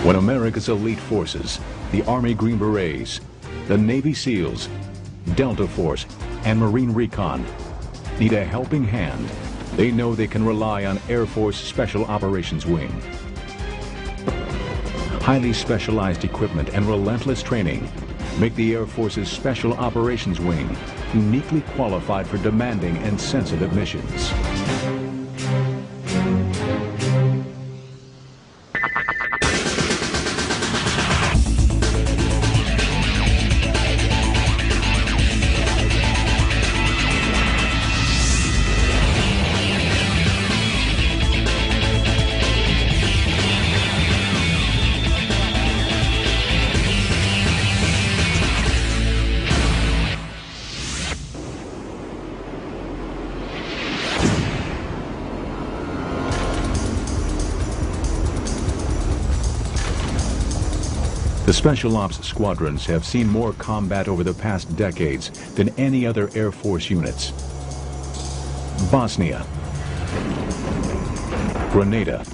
When America's elite forces, the Army Green Berets, the Navy SEALs, Delta Force, and Marine Recon need a helping hand, they know they can rely on Air Force Special Operations Wing. Highly specialized equipment and relentless training make the Air Force's Special Operations Wing uniquely qualified for demanding and sensitive missions. The Special Ops squadrons have seen more combat over the past decades than any other Air Force units. Bosnia, Grenada,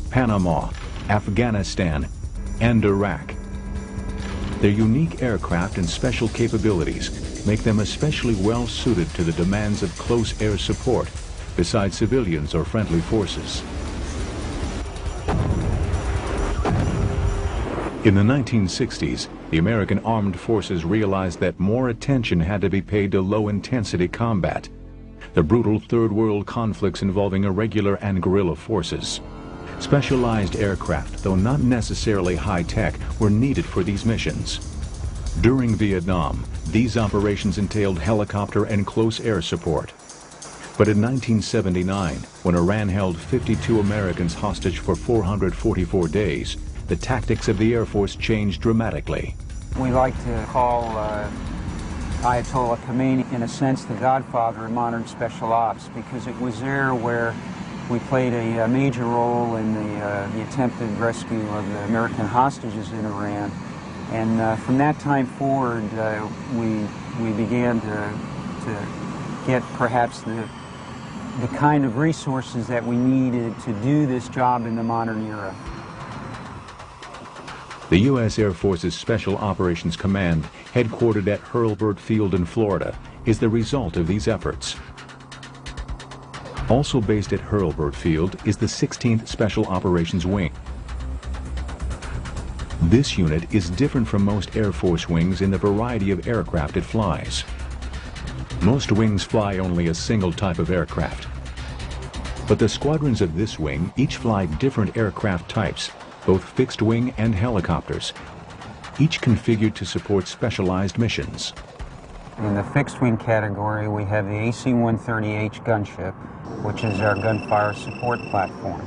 Panama, Afghanistan, and Iraq. Their unique aircraft and special capabilities make them especially well suited to the demands of close air support beside civilians or friendly forces. In the 1960s, the American Armed Forces realized that more attention had to be paid to low-intensity combat, the brutal Third World conflicts involving irregular and guerrilla forces. Specialized aircraft, though not necessarily high-tech, were needed for these missions. During Vietnam, these operations entailed helicopter and close air support. But in 1979, when Iran held 52 Americans hostage for 444 days, the tactics of the Air Force changed dramatically. We like to call Ayatollah Khomeini, in a sense, the godfather of modern special ops, because it was there where we played a major role in the attempted rescue of the American hostages in Iran. And from that time forward, we began to get perhaps the kind of resources that we needed to do this job in the modern era. The U.S. Air Force's Special Operations Command, headquartered at Hurlburt Field in Florida, is the result of these efforts. Also based at Hurlburt Field is the 16th Special Operations Wing. This unit is different from most Air Force wings in the variety of aircraft it flies. Most wings fly only a single type of aircraft. But the squadrons of this wing each fly different aircraft types, both fixed wing and helicopters, each configured to support specialized missions. In the fixed wing category, we have the AC-130H gunship, which is our gunfire support platform.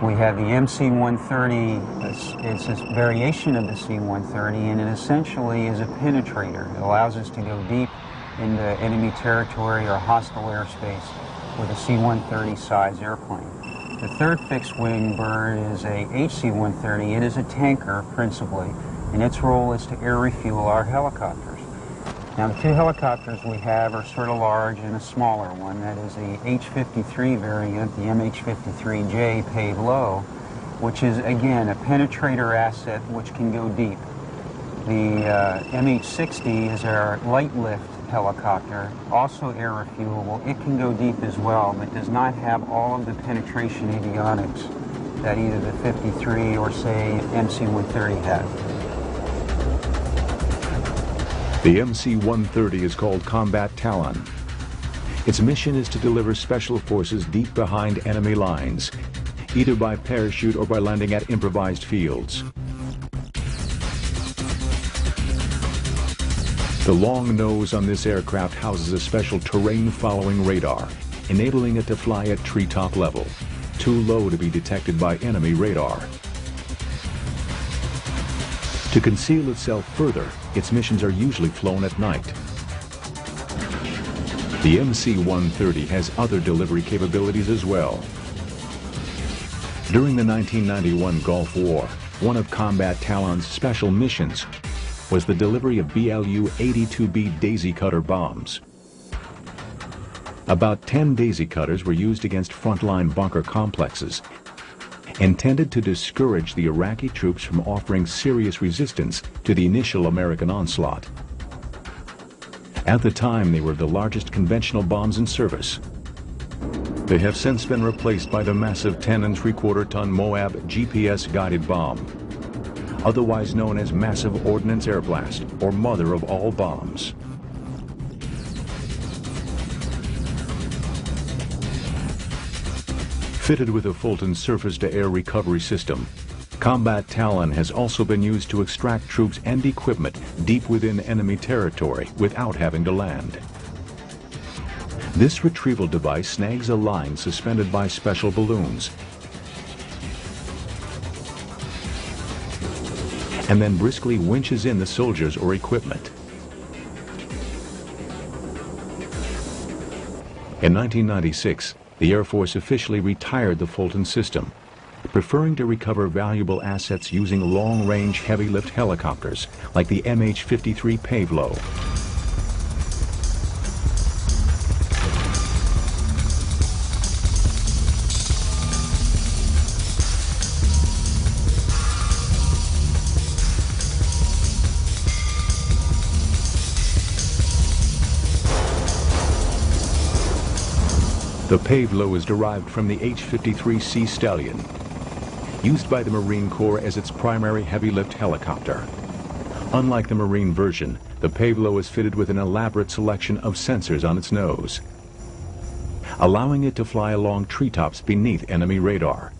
We have the MC-130, it's a variation of the C-130, and it essentially is a penetrator. It allows us to go deep into enemy territory or hostile airspace with a C-130 size airplane. The third fixed-wing bird is a HC-130. It is a tanker, principally, and its role is to air refuel our helicopters. Now, the two helicopters we have are sort of large and a smaller one. That is the H-53 variant, the MH-53J paid low, which is, again, a penetrator asset which can go deep. The MH-60 is our light lift helicopter, also air refuelable. It can go deep as well, but does not have all of the penetration avionics that either the 53 or, say, MC-130 have. The MC-130 is called Combat Talon. Its mission is to deliver special forces deep behind enemy lines, either by parachute or by landing at improvised fields. The long nose on this aircraft houses a special terrain-following radar, enabling it to fly at treetop level, too low to be detected by enemy radar. To conceal itself further, its missions are usually flown at night. The MC-130 has other delivery capabilities as well. During the 1991 Gulf War, one of Combat Talon's special missions was the delivery of BLU-82B Daisy Cutter bombs. About 10 Daisy Cutters were used against frontline bunker complexes, intended to discourage the Iraqi troops from offering serious resistance to the initial American onslaught. At the time, they were the largest conventional bombs in service. They have since been replaced by the massive 10 and 3/4 ton Moab GPS-guided bomb, otherwise known as Massive Ordnance Air Blast, or mother of all bombs. Fitted with a Fulton surface-to-air recovery system, Combat Talon has also been used to extract troops and equipment deep within enemy territory without having to land. This retrieval device snags a line suspended by special balloons and then briskly winches in the soldiers or equipment. In 1996, the Air Force officially retired the Fulton system, preferring to recover valuable assets using long-range heavy-lift helicopters like the MH-53 Pavlo. The Pavlo is derived from the H-53 Sea Stallion, used by the Marine Corps as its primary heavy-lift helicopter. Unlike the Marine version, the Pavlo is fitted with an elaborate selection of sensors on its nose, allowing it to fly along treetops beneath enemy radar.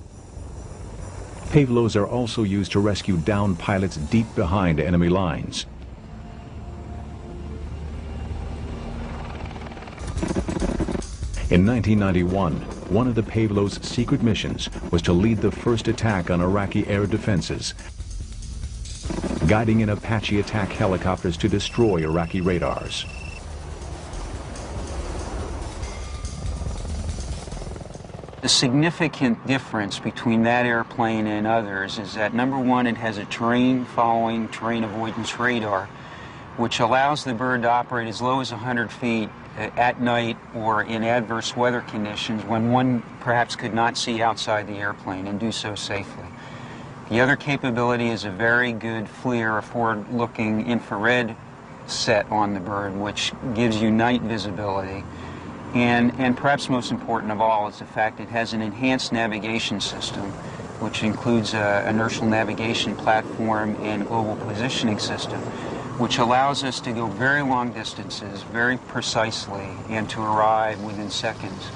Pavlos are also used to rescue downed pilots deep behind enemy lines. In 1991, one of the Pavlo's secret missions was to lead the first attack on Iraqi air defenses, guiding in Apache attack helicopters to destroy Iraqi radars. The significant difference between that airplane and others is that, number one, it has a terrain-following, terrain-avoidance radar, which allows the bird to operate as low as 100 feet at night or in adverse weather conditions when one perhaps could not see outside the airplane, and do so safely. The other capability is a very good FLIR, a forward-looking infrared set on the bird, which gives you night visibility. And perhaps most important of all is the fact it has an enhanced navigation system, which includes an inertial navigation platform and global positioning system, which allows us to go very long distances, very precisely, and to arrive within seconds.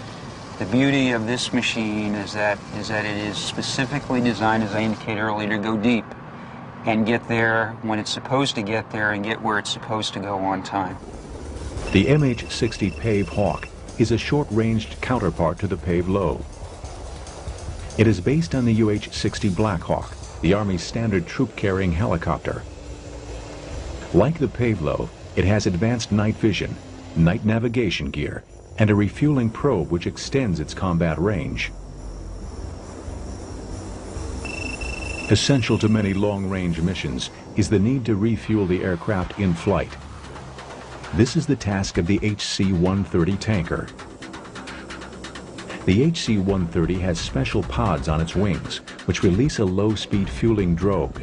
The beauty of this machine is that it is specifically designed, as I indicated earlier, to go deep and get there when it's supposed to get there and get where it's supposed to go on time. The MH-60 Pave Hawk is a short-ranged counterpart to the Pavlo. It is based on the UH-60 Black Hawk, the Army's standard troop-carrying helicopter. Like the Pavlo, it has advanced night vision, night navigation gear, and a refueling probe which extends its combat range. Essential to many long-range missions is the need to refuel the aircraft in flight. This is the task of the HC-130 tanker. The HC-130 has special pods on its wings, which release a low-speed fueling drogue.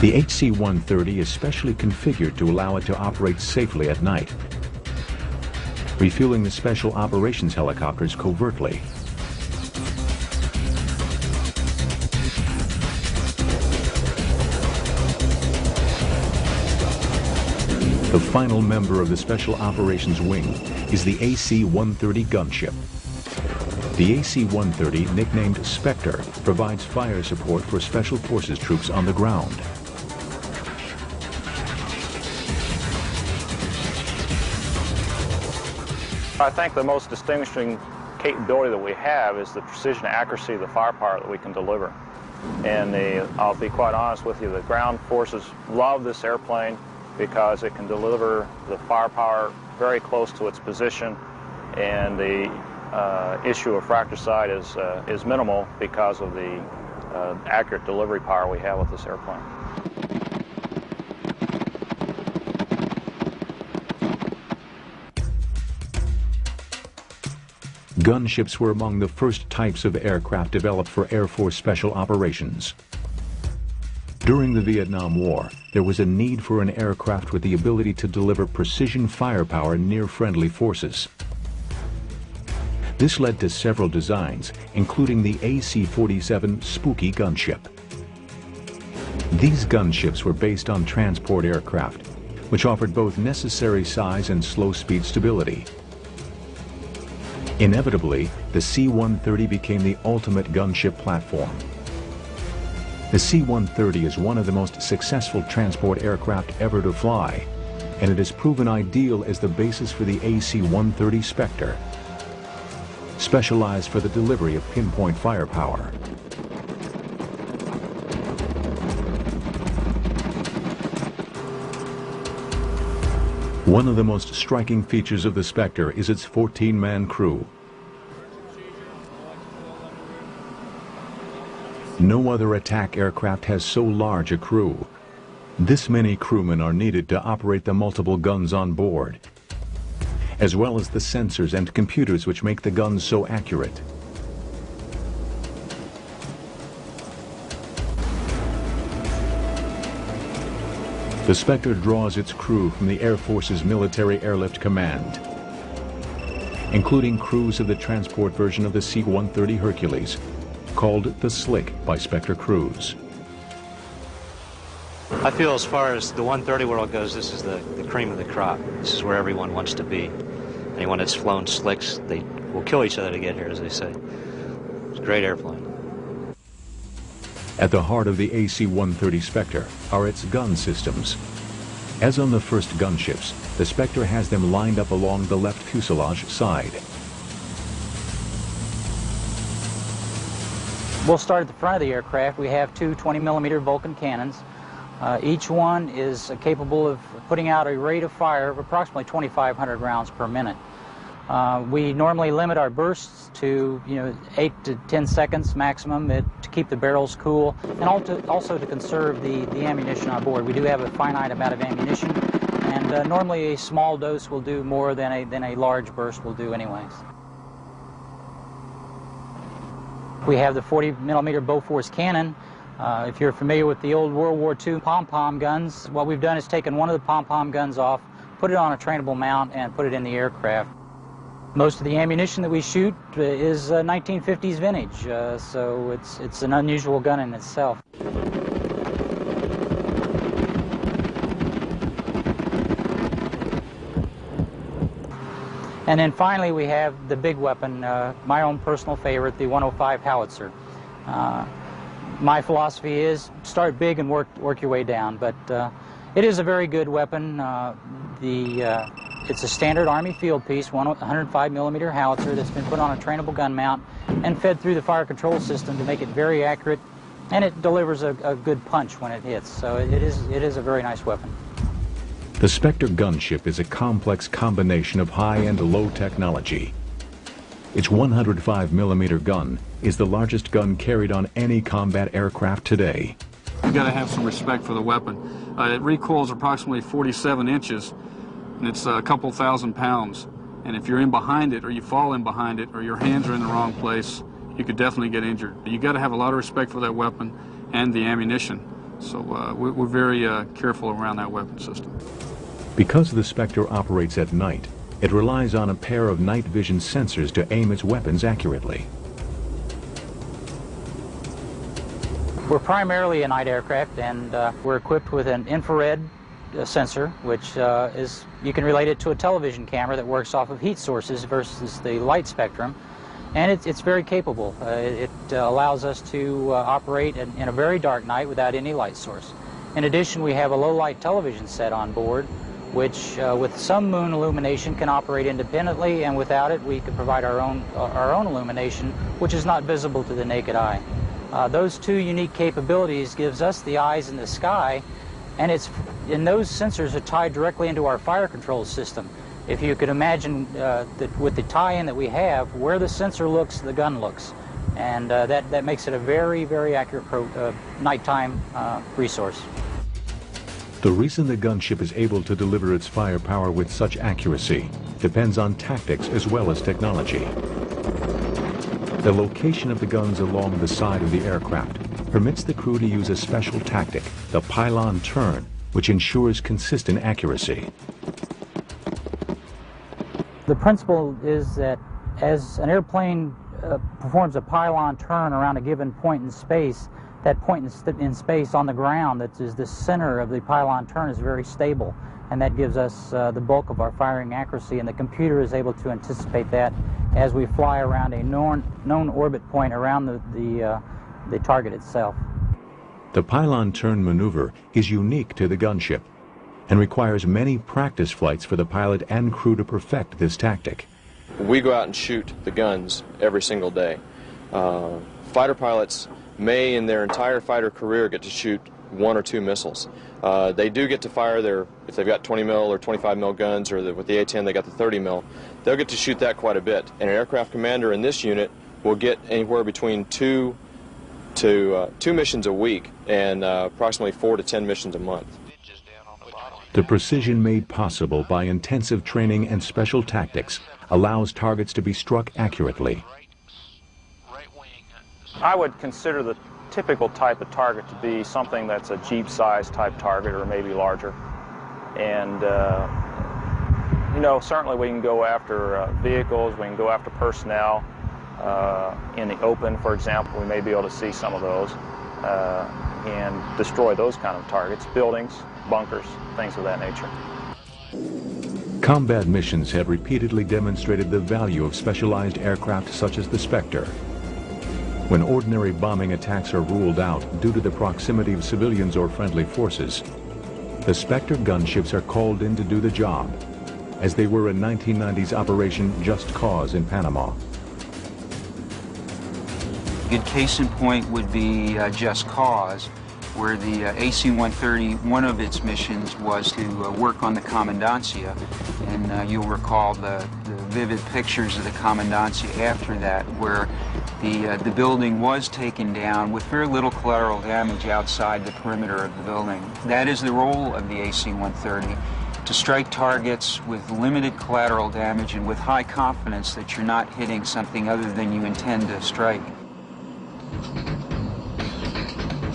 The HC-130 is specially configured to allow it to operate safely at night, refueling the special operations helicopters covertly. The final member of the Special Operations Wing is the AC-130 gunship. The AC-130, nicknamed Spectre, provides fire support for Special Forces troops on the ground. I think the most distinguishing capability that we have is the precision and accuracy of the firepower that we can deliver. And I'll be quite honest with you, the ground forces love this airplane because it can deliver the firepower very close to its position, and the issue of fratricide is minimal because of the accurate delivery power we have with this airplane. Gunships were among the first types of aircraft developed for Air Force special operations. During the Vietnam War, there was a need for an aircraft with the ability to deliver precision firepower near friendly forces. This led to several designs, including the AC-47 Spooky gunship. These gunships were based on transport aircraft, which offered both necessary size and slow-speed stability. Inevitably, the C-130 became the ultimate gunship platform. The C-130 is one of the most successful transport aircraft ever to fly, and it has proven ideal as the basis for the AC-130 Spectre, specialized for the delivery of pinpoint firepower. One of the most striking features of the Spectre is its 14-man crew. No other attack aircraft has so large a crew. This many crewmen are needed to operate the multiple guns on board, as well as the sensors and computers which make the guns so accurate. The Spectre draws its crew from the Air Force's Military Airlift Command, including crews of the transport version of the C-130 Hercules, called the Slick by Spectre crews. I feel as far as the 130 world goes, this is the cream of the crop. This is where everyone wants to be. Anyone that's flown Slicks, they will kill each other to get here, as they say. It's a great airplane. At the heart of the AC-130 Spectre are its gun systems. As on the first gunships, the Spectre has them lined up along the left fuselage side. We'll start at the front of the aircraft. We have two 20mm Vulcan cannons. Each one is capable of putting out a rate of fire of approximately 2,500 rounds per minute. We normally limit our bursts to 8 to 10 seconds maximum to keep the barrels cool, and also to conserve the ammunition on board. We do have a finite amount of ammunition, and normally a small dose will do more than a large burst will do anyways. We have the 40mm Bofors cannon. If you're familiar with the old World War II pom-pom guns, what we've done is taken one of the pom-pom guns off, put it on a trainable mount, and put it in the aircraft. Most of the ammunition that we shoot is 1950s vintage, so it's an unusual gun in itself. And then finally we have the big weapon, my own personal favorite, the 105 howitzer. My philosophy is start big and work your way down, but it is a very good weapon. It's a standard Army field piece, 105mm howitzer that's been put on a trainable gun mount and fed through the fire control system to make it very accurate, and it delivers a good punch when it hits. So it is a very nice weapon. The Spectre gunship is a complex combination of high and low technology. Its 105mm gun is the largest gun carried on any combat aircraft today. You've got to have some respect for the weapon. It recoils approximately 47 inches, and it's a couple thousand pounds. And if you're in behind it, or you fall in behind it, or your hands are in the wrong place, you could definitely get injured. You've got to have a lot of respect for that weapon and the ammunition. So we're very careful around that weapon system. Because the Spectre operates at night, it relies on a pair of night vision sensors to aim its weapons accurately. We're primarily a night aircraft, and we're equipped with an infrared sensor, which you can relate it to a television camera that works off of heat sources versus the light spectrum, and it's very capable. It allows us to operate in a very dark night without any light source. In addition, we have a low-light television set on board, which with some moon illumination can operate independently, and without it we can provide our own illumination, which is not visible to the naked eye. Those two unique capabilities gives us the eyes in the sky, and those sensors are tied directly into our fire control system. If you could imagine that with the tie-in that we have, where the sensor looks, the gun looks, and that makes it a very, very accurate nighttime resource. The reason the gunship is able to deliver its firepower with such accuracy depends on tactics as well as technology. The location of the guns along the side of the aircraft permits the crew to use a special tactic, the pylon turn, which ensures consistent accuracy. The principle is that as an airplane performs a pylon turn around a given point in space, that point in space on the ground that is the center of the pylon turn is very stable, and that gives us the bulk of our firing accuracy, and the computer is able to anticipate that as we fly around a known orbit point around the target itself. The pylon turn maneuver is unique to the gunship and requires many practice flights for the pilot and crew to perfect this tactic. We go out and shoot the guns every single day. Fighter pilots may in their entire fighter career get to shoot 1 or 2 missiles. They do get to fire if they've got 20 mil or 25 mil guns, or with the A-10 they got the 30 mil, they'll get to shoot that quite a bit. And an aircraft commander in this unit will get anywhere between 2 missions a week and approximately 4 to 10 missions a month. The precision made possible by intensive training and special tactics allows targets to be struck accurately. I would consider the typical type of target to be something that's a Jeep-sized type target or maybe larger. And, you know, certainly we can go after vehicles, we can go after personnel. In the open, for example, we may be able to see some of those and destroy those kind of targets, buildings, bunkers, things of that nature. Combat missions have repeatedly demonstrated the value of specialized aircraft such as the Spectre. When ordinary bombing attacks are ruled out due to the proximity of civilians or friendly forces, the Spectre gunships are called in to do the job, as they were in 1990's Operation Just Cause in Panama. A good case in point would be Just Cause, where the AC-130, one of its missions was to work on the Commandancia, and you'll recall the vivid pictures of the Commandancia after that, where the building was taken down with very little collateral damage outside the perimeter of the building. That is the role of the AC-130, to strike targets with limited collateral damage and with high confidence that you're not hitting something other than you intend to strike.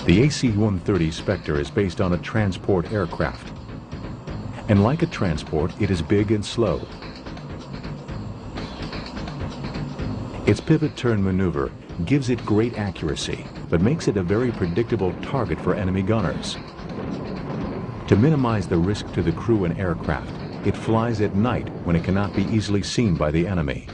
The AC-130 Spectre is based on a transport aircraft. And like a transport, it is big and slow. Its pivot turn maneuver gives it great accuracy, but makes it a very predictable target for enemy gunners. To minimize the risk to the crew and aircraft, it flies at night when it cannot be easily seen by the enemy.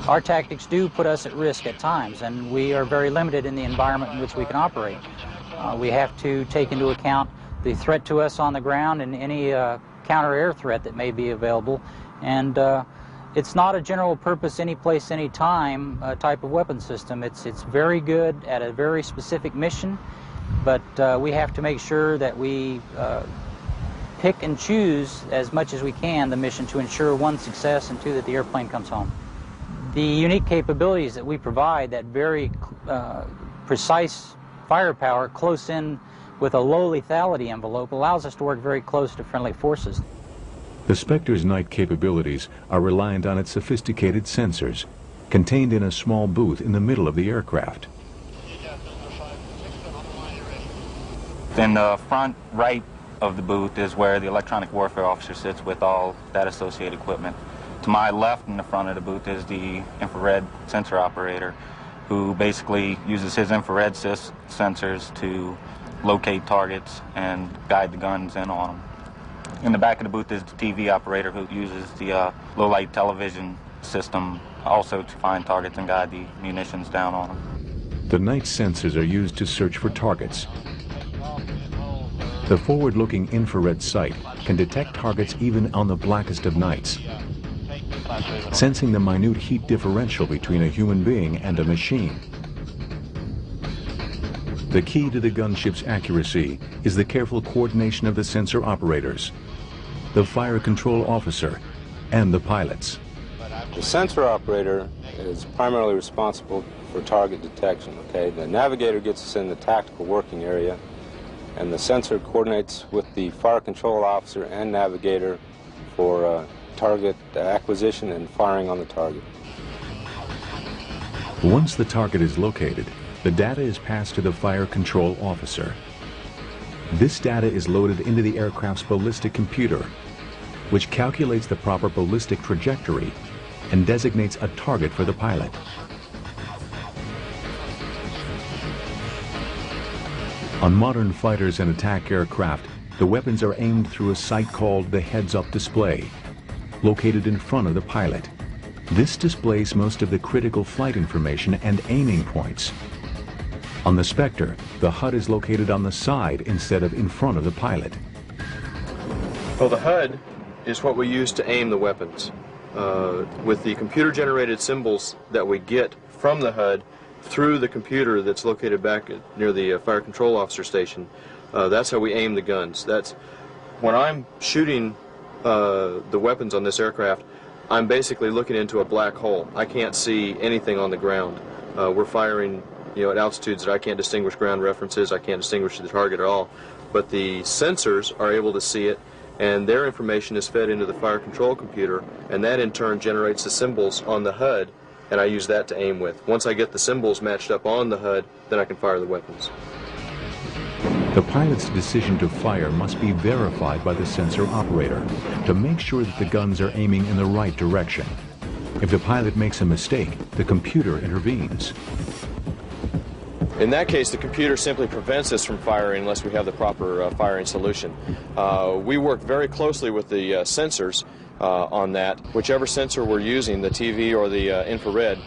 Our tactics do put us at risk at times, and we are very limited in the environment in which we can operate. We have to take into account the threat to us on the ground and any counter-air threat that may be available. And it's not a general purpose, any place, any time type of weapon system. It's very good at a very specific mission, but we have to make sure that we pick and choose as much as we can the mission to ensure, 1, success, and 2, that the airplane comes home. The unique capabilities that we provide, that very precise firepower close in with a low lethality envelope, allows us to work very close to friendly forces. The Spectre's night capabilities are reliant on its sophisticated sensors, contained in a small booth in the middle of the aircraft. In the front right of the booth is where the electronic warfare officer sits with all that associated equipment. To my left in the front of the booth is the infrared sensor operator, who basically uses his infrared sensors to locate targets and guide the guns in on them. In the back of the booth is the TV operator, who uses the low-light television system also to find targets and guide the munitions down on them. The night sensors are used to search for targets. The forward-looking infrared sight can detect targets even on the blackest of nights, sensing the minute heat differential between a human being and a machine. The key to the gunship's accuracy is the careful coordination of the sensor operators, the fire control officer, and the pilots. The sensor operator is primarily responsible for target detection, okay? The navigator gets us in the tactical working area, and the sensor coordinates with the fire control officer and navigator for target acquisition and firing on the target. Once the target is located, the data is passed to the fire control officer. This data is loaded into the aircraft's ballistic computer, which calculates the proper ballistic trajectory and designates a target for the pilot. On modern fighters and attack aircraft, the weapons are aimed through a sight called the heads-up display, located in front of the pilot. This displays most of the critical flight information and aiming points. On the Spectre, the HUD is located on the side instead of in front of the pilot. Well, the HUD is what we use to aim the weapons. With the computer-generated symbols that we get from the HUD through the computer that's located back near the fire control officer station, that's how we aim the guns. That's when I'm shooting the weapons on this aircraft, I'm basically looking into a black hole. I can't see anything on the ground. We're firing, at altitudes that I can't distinguish ground references. I can't distinguish the target at all. But the sensors are able to see it, and their information is fed into the fire control computer, and that in turn generates the symbols on the HUD, and I use that to aim with. Once I get the symbols matched up on the HUD, then I can fire the weapons. The pilot's decision to fire must be verified by the sensor operator to make sure that the guns are aiming in the right direction. If the pilot makes a mistake, the computer intervenes. In that case, the computer simply prevents us from firing unless we have the proper firing solution. We work very closely with the sensors on that. Whichever sensor we're using, the TV or the infrared,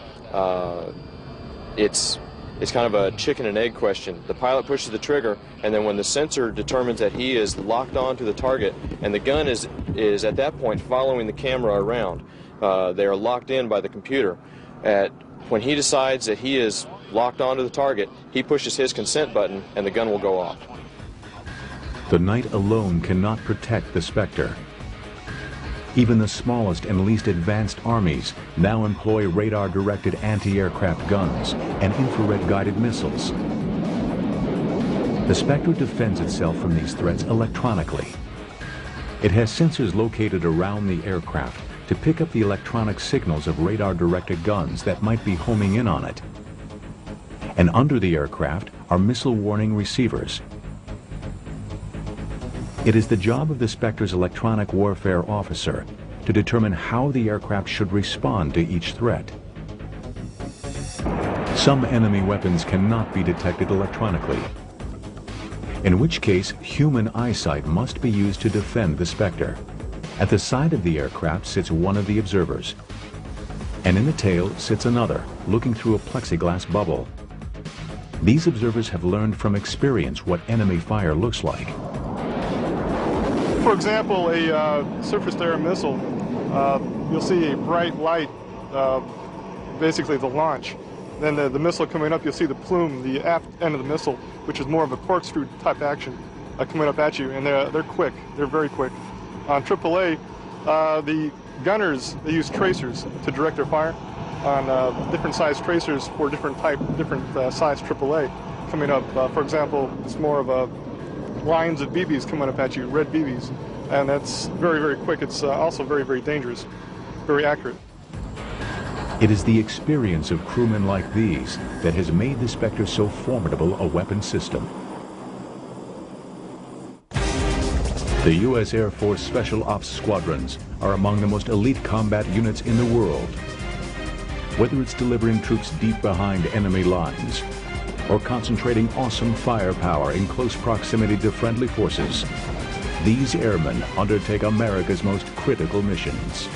it's kind of a chicken and egg question. The pilot pushes the trigger, and then when the sensor determines that he is locked onto the target, and the gun is at that point following the camera around, they are locked in by the computer. When he decides that he is locked onto the target, he pushes his consent button, and the gun will go off. The night alone cannot protect the Spectre. Even the smallest and least advanced armies now employ radar-directed anti-aircraft guns and infrared-guided missiles. The Spectre defends itself from these threats electronically. It has sensors located around the aircraft to pick up the electronic signals of radar-directed guns that might be homing in on it. And under the aircraft are missile warning receivers. It is the job of the Spectre's electronic warfare officer to determine how the aircraft should respond to each threat. Some enemy weapons cannot be detected electronically, in which case human eyesight must be used to defend the Spectre. At the side of the aircraft sits one of the observers, and in the tail sits another, looking through a plexiglass bubble. These observers have learned from experience what enemy fire looks like. For example, a surface-to-air missile, you'll see a bright light, basically the launch. Then the missile coming up, you'll see the plume, the aft end of the missile, which is more of a corkscrew type action coming up at you, and they're quick. They're very quick. On AAA, the gunners, they use tracers to direct their fire on different size tracers for different size AAA coming up. For example, it's more of a lines of BBs coming up at you, red BBs, and that's very, very quick. It's also very, very dangerous, very accurate. It is the experience of crewmen like these that has made the Spectre so formidable a weapon system. The U.S. Air Force Special Ops Squadrons are among the most elite combat units in the world. Whether it's delivering troops deep behind enemy lines, or concentrating awesome firepower in close proximity to friendly forces, these airmen undertake America's most critical missions.